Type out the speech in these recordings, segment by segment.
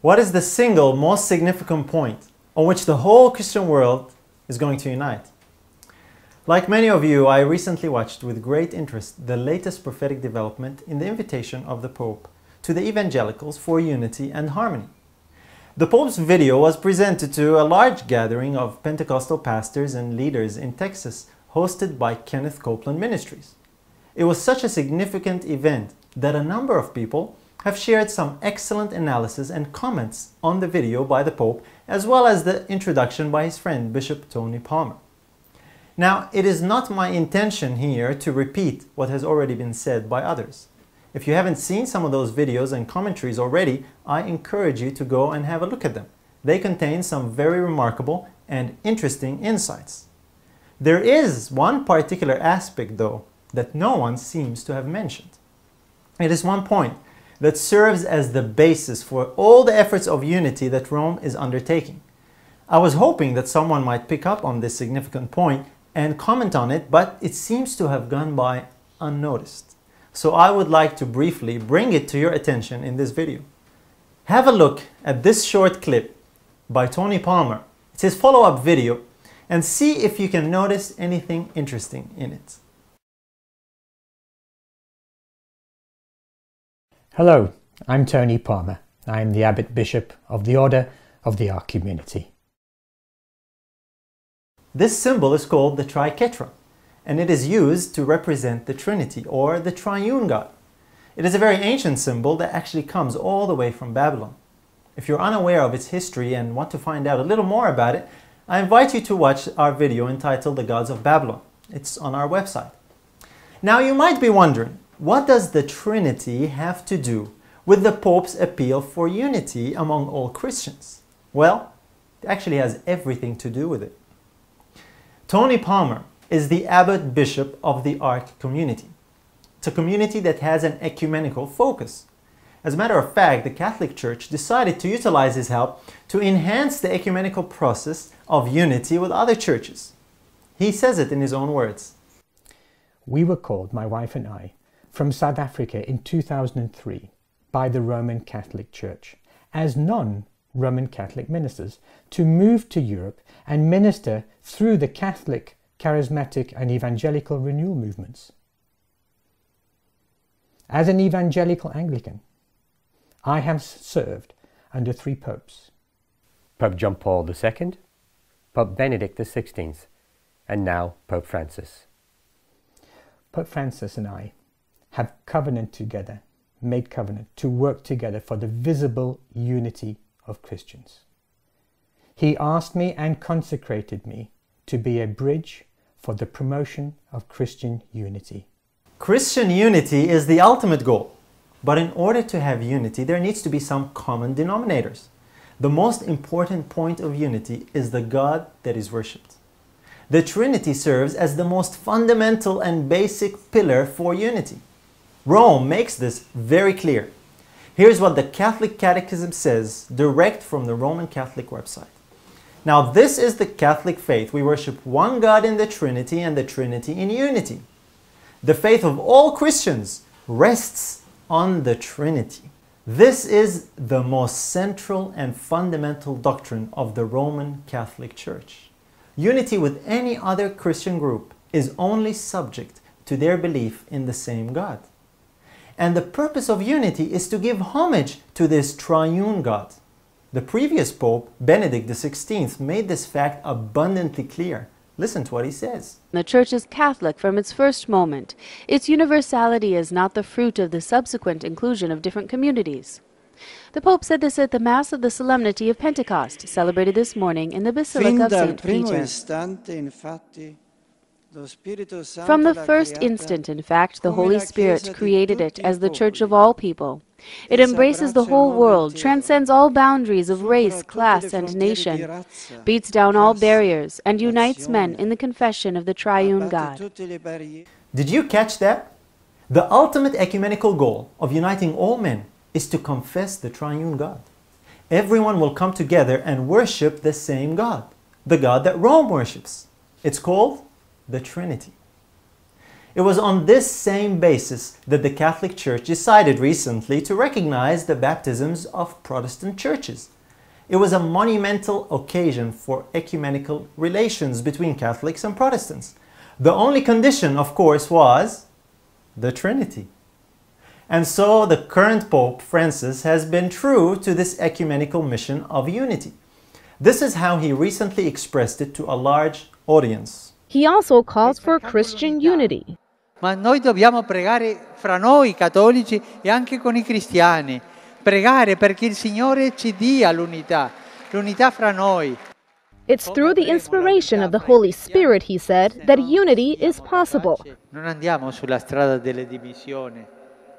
What is the single most significant point on which the whole Christian world is going to unite? Like many of you, I recently watched with great interest the latest prophetic development in the invitation of the Pope to the evangelicals for unity and harmony. The Pope's video was presented to a large gathering of Pentecostal pastors and leaders in Texas, hosted by Kenneth Copeland Ministries. It was such a significant event that a number of people have shared some excellent analysis and comments on the video by the Pope, as well as the introduction by his friend Bishop Tony Palmer. Now, it is not my intention here to repeat what has already been said by others. If you haven't seen some of those videos and commentaries already, I encourage you to go and have a look at them. They contain some very remarkable and interesting insights. There is one particular aspect, though, that no one seems to have mentioned. It is one point that serves as the basis for all the efforts of unity that Rome is undertaking. I was hoping that someone might pick up on this significant point and comment on it, but it seems to have gone by unnoticed. So I would like to briefly bring it to your attention in this video. Have a look at this short clip by Tony Palmer. It's his follow-up video, and see if you can notice anything interesting in it. Hello, I'm Tony Palmer. I am the Abbot Bishop of the Order of the Ark Community. This symbol is called the Triquetra, and it is used to represent the Trinity, or the Triune God. It is a very ancient symbol that actually comes all the way from Babylon. If you're unaware of its history and want to find out a little more about it, I invite you to watch our video entitled The Gods of Babylon. It's on our website. Now you might be wondering, what does the Trinity have to do with the Pope's appeal for unity among all Christians? Well, it actually has everything to do with it. Tony Palmer is the Abbot Bishop of the Ark Community. It's a community that has an ecumenical focus. As a matter of fact, the Catholic Church decided to utilize his help to enhance the ecumenical process of unity with other churches. He says it in his own words. We were called, my wife and I, from South Africa in 2003 by the Roman Catholic Church as non-Roman Catholic ministers to move to Europe and minister through the Catholic, charismatic and evangelical renewal movements. As an evangelical Anglican, I have served under 3 popes: Pope John Paul II, Pope Benedict XVI, and now Pope Francis. Pope Francis and I have made covenant to work together for the visible unity of Christians. He asked me and consecrated me to be a bridge for the promotion of Christian unity. Christian unity is the ultimate goal, but in order to have unity, there needs to be some common denominators. The most important point of unity is the God that is worshipped. The Trinity serves as the most fundamental and basic pillar for unity. Rome makes this very clear. Here's what the Catholic Catechism says, direct from the Roman Catholic website. Now, this is the Catholic faith. We worship one God in the Trinity and the Trinity in unity. The faith of all Christians rests on the Trinity. This is the most central and fundamental doctrine of the Roman Catholic Church. Unity with any other Christian group is only subject to their belief in the same God. And the purpose of unity is to give homage to this triune God. The previous Pope, Benedict XVI, made this fact abundantly clear. Listen to what he says. The Church is Catholic from its first moment. Its universality is not the fruit of the subsequent inclusion of different communities. The Pope said this at the Mass of the Solemnity of Pentecost, celebrated this morning in the Basilica of St. Peter. From the first instant, in fact, the Holy Spirit created it as the Church of all people. It embraces the whole world, transcends all boundaries of race, class, and nation, beats down all barriers, and unites men in the confession of the triune God. Did you catch that? The ultimate ecumenical goal of uniting all men is to confess the triune God. Everyone will come together and worship the same God, the God that Rome worships. It's called the Trinity. It was on this same basis that the Catholic Church decided recently to recognize the baptisms of Protestant churches. It was a monumental occasion for ecumenical relations between Catholics and Protestants. The only condition, of course, was the Trinity. And so the current Pope Francis has been true to this ecumenical mission of unity. This is how he recently expressed it to a large audience. He also calls for Christian unity. Ma noi dobbiamo pregare fra noi cattolici e anche con I cristiani. Pregare perché il Signore ci dia l'unità fra noi. It's through the inspiration of the Holy Spirit, he said, that unity is possible. Non andiamo sulla strada delle divisioni,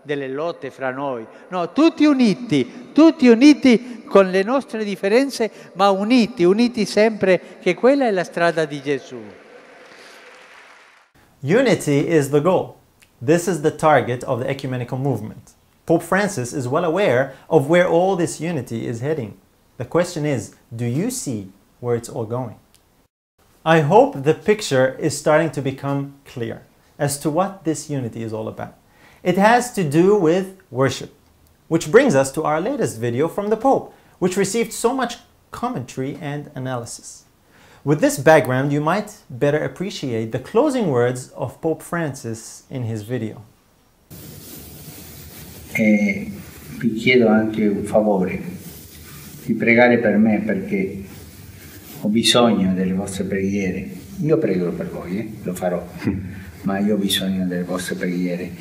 delle lotte fra noi. No, tutti uniti con le nostre differenze, ma uniti sempre, che quella è la strada di Gesù. Unity is the goal. This is the target of the ecumenical movement. Pope Francis is well aware of where all this unity is heading. The question is, do you see where it's all going? I hope the picture is starting to become clear as to what this unity is all about. It has to do with worship, which brings us to our latest video from the Pope, which received so much commentary and analysis. With this background, you might better appreciate the closing words of Pope Francis in his video. E vi chiedo anche un favore, di pregare per me perché ho bisogno delle vostre preghiere. Io prego per voi, lo farò, ma io ho bisogno delle vostre preghiere.